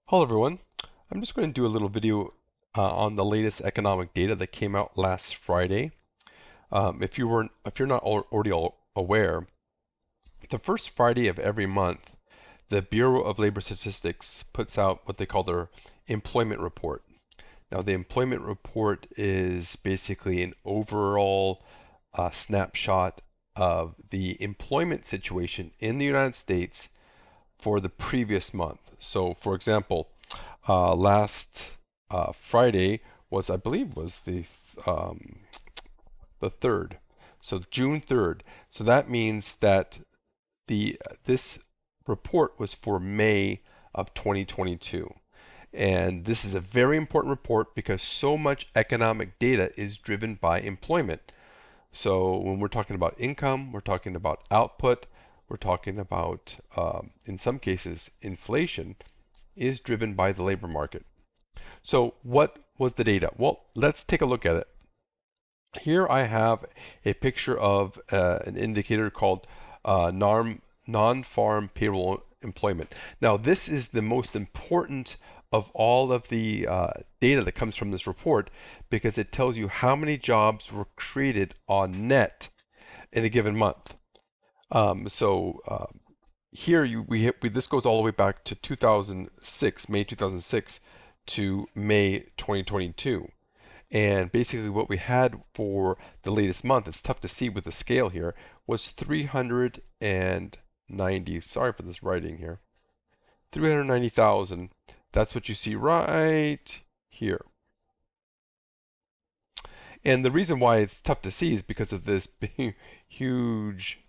Hello everyone. I'm just going to do a little video on the latest economic data that came out last Friday. If you're not already aware, the first Friday of every month, the Bureau of Labor Statistics puts out what they call their employment report. Now, the employment report is basically an overall snapshot of the employment situation in the United States for the previous month. So, for example, last Friday was, I believe, was um, the 3rd. So June 3rd. So that means that this report was for May of 2022. And this is a very important report because so much economic data is driven by employment. So when we're talking about income, we're talking about output, we're talking about, in some cases, inflation is driven by the labor market. So what was the data? Well, let's take a look at it. Here I have a picture of an indicator called non-farm payroll employment. Now, this is the most important of all of the data that comes from this report because it tells you how many jobs were created on net in a given month. Here this goes all the way back to 2006, May 2006 to May 2022. And basically what we had for the latest month, it's tough to see with the scale here, was 390. Sorry for this writing here. 390,000. That's what you see right here. And the reason why it's tough to see is because of this big, huge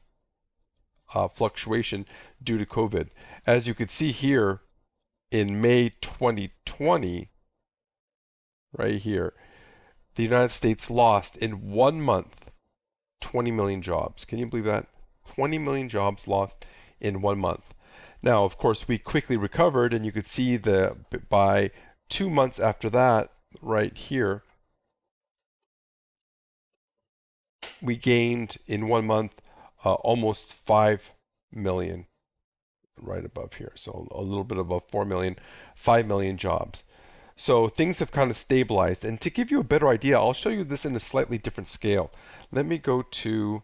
fluctuation due to COVID. As you can see here in May 2020, right here, the United States lost in 1 month 20 million jobs. Can you believe that? 20 million jobs lost in 1 month. Now, of course, we quickly recovered, and you could see by 2 months after that, right here, we gained in 1 month almost 5 million, right above here. So a little bit above 4 million, 5 million jobs. So things have kind of stabilized. And to give you a better idea, I'll show you this in a slightly different scale. Let me go to,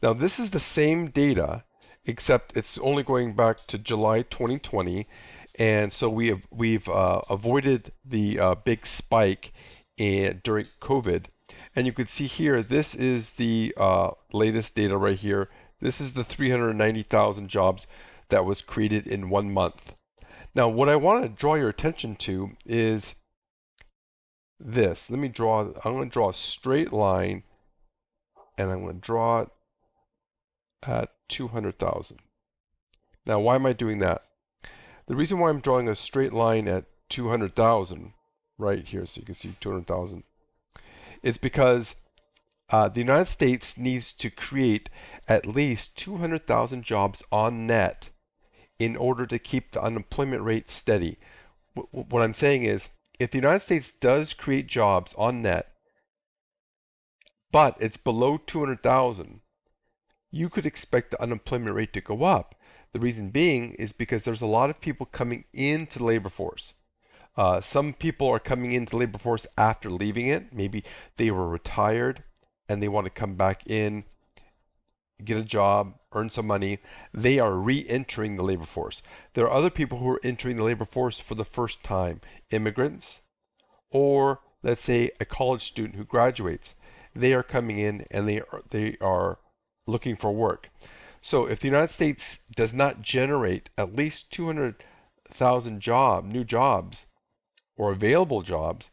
now this is the same data, except it's only going back to July 2020. And so we've avoided the big spike during COVID. And you can see here, this is the latest data right here. This is the 390,000 jobs that was created in 1 month. Now, what I want to draw your attention to is this. I'm going to draw a straight line, and I'm going to draw it at 200,000. Now, why am I doing that? The reason why I'm drawing a straight line at 200,000 right here, so you can see 200,000, is because the United States needs to create at least 200,000 jobs on net in order to keep the unemployment rate steady. What I'm saying is, if the United States does create jobs on net, but it's below 200,000, you could expect the unemployment rate to go up. The reason being is because there's a lot of people coming into the labor force. Some people are coming into the labor force after leaving it. Maybe they were retired and they want to come back in, get a job, earn some money. They are re-entering the labor force. There are other people who are entering the labor force for the first time, immigrants, or let's say a college student who graduates. They are coming in and they are looking for work. So if the United States does not generate at least 200,000 new jobs or available jobs,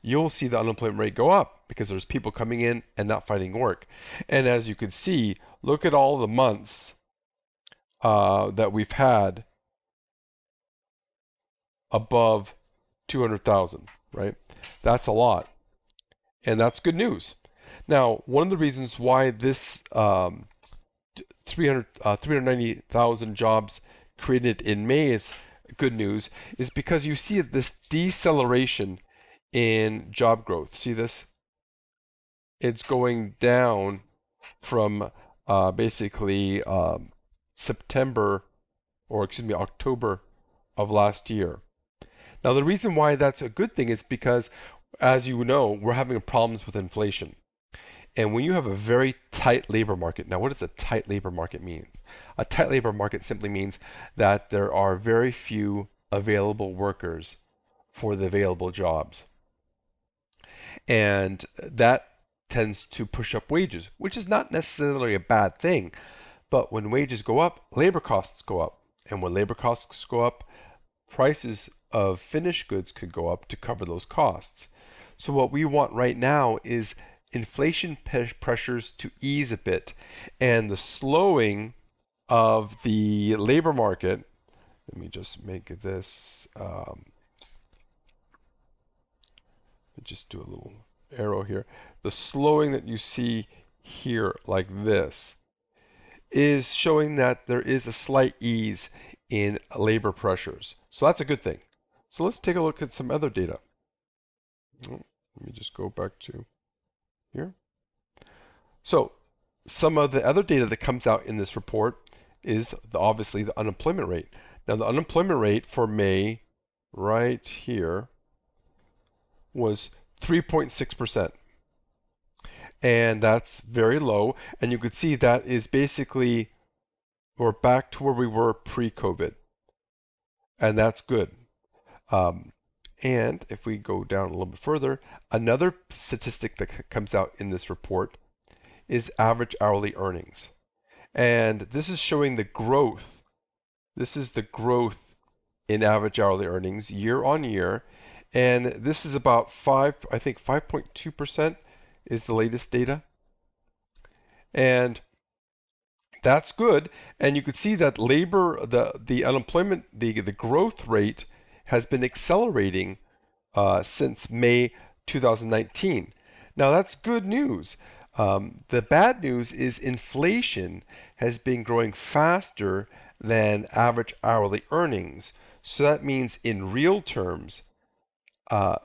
you'll see the unemployment rate go up because there's people coming in and not finding work. And as you can see, look at all the months that we've had above 200,000, right? That's a lot. And that's good news. Now, one of the reasons why this 390,000 jobs created in May is good news is because you see this deceleration in job growth. See this? It's going down from basically September, or excuse me, October of last year. Now, the reason why that's a good thing is because, as you know, we're having problems with inflation. And when you have a very tight labor market, now what does a tight labor market mean? A tight labor market simply means that there are very few available workers for the available jobs. And that tends to push up wages, which is not necessarily a bad thing. But when wages go up, labor costs go up. And when labor costs go up, prices of finished goods could go up to cover those costs. So what we want right now is inflation pressures to ease a bit, and the slowing of the labor market. Let me just make this, just do a little arrow here. The slowing that you see here like this is showing that there is a slight ease in labor pressures. So that's a good thing. So let's take a look at some other data. Let me just go back to here. So some of the other data that comes out in this report is obviously the unemployment rate. Now the unemployment rate for May right here was 3.6%. And that's very low. And you could see that is basically, we're back to where we were pre-COVID. And that's good. And if we go down a little bit further, another statistic that comes out in this report is average hourly earnings. And this is showing the growth. This is the growth in average hourly earnings year on year. And this is about 5.2% is the latest data. And that's good. And you could see that labor, the unemployment, the growth rate has been accelerating since May 2019. Now that's good news. The bad news is inflation has been growing faster than average hourly earnings. So that means in real terms,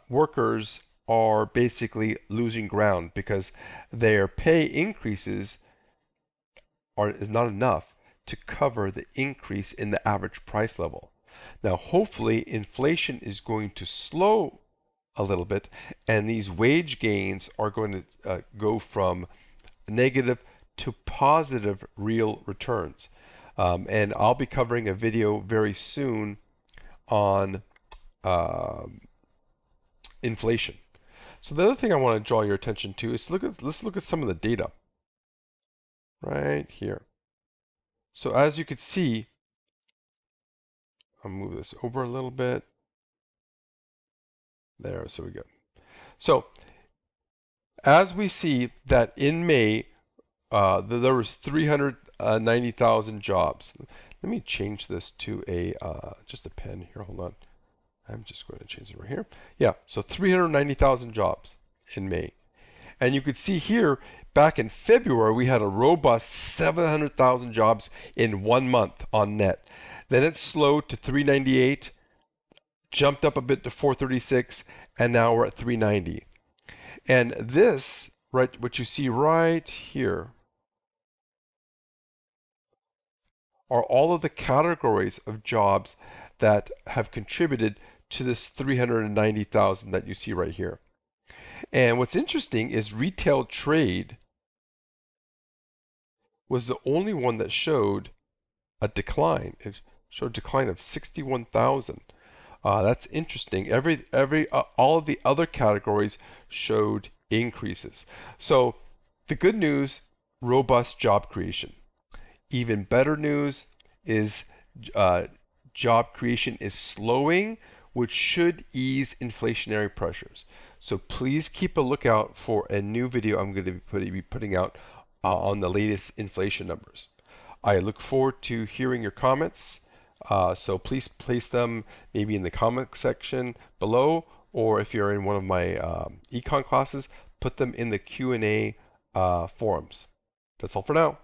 workers are basically losing ground because their pay increases is not enough to cover the increase in the average price level. Now, hopefully, inflation is going to slow a little bit, and these wage gains are going to go from negative to positive real returns. And I'll be covering a video very soon on inflation. So the other thing I want to draw your attention to is let's look at some of the data right here. So as you can see, I'll move this over a little bit. There, so we go. So as we see that in May, there was 390,000 jobs. Let me change this to a just a pen here. Hold on. I'm just going to change it right here. Yeah, so 390,000 jobs in May. And you could see here, back in February, we had a robust 700,000 jobs in 1 month on net. Then it slowed to 398, jumped up a bit to 436, and now we're at 390. And this, right, what you see right here, are all of the categories of jobs that have contributed to this 390,000 that you see right here. And what's interesting is retail trade was the only one that showed a decline. It showed a decline of 61,000. That's interesting. All of the other categories showed increases. So the good news, robust job creation. Even better news is job creation is slowing, which should ease inflationary pressures. So please keep a lookout for a new video I'm going to be putting out on the latest inflation numbers. I look forward to hearing your comments. So please place them maybe in the comment section below, or if you're in one of my econ classes, put them in the Q&A forums. That's all for now.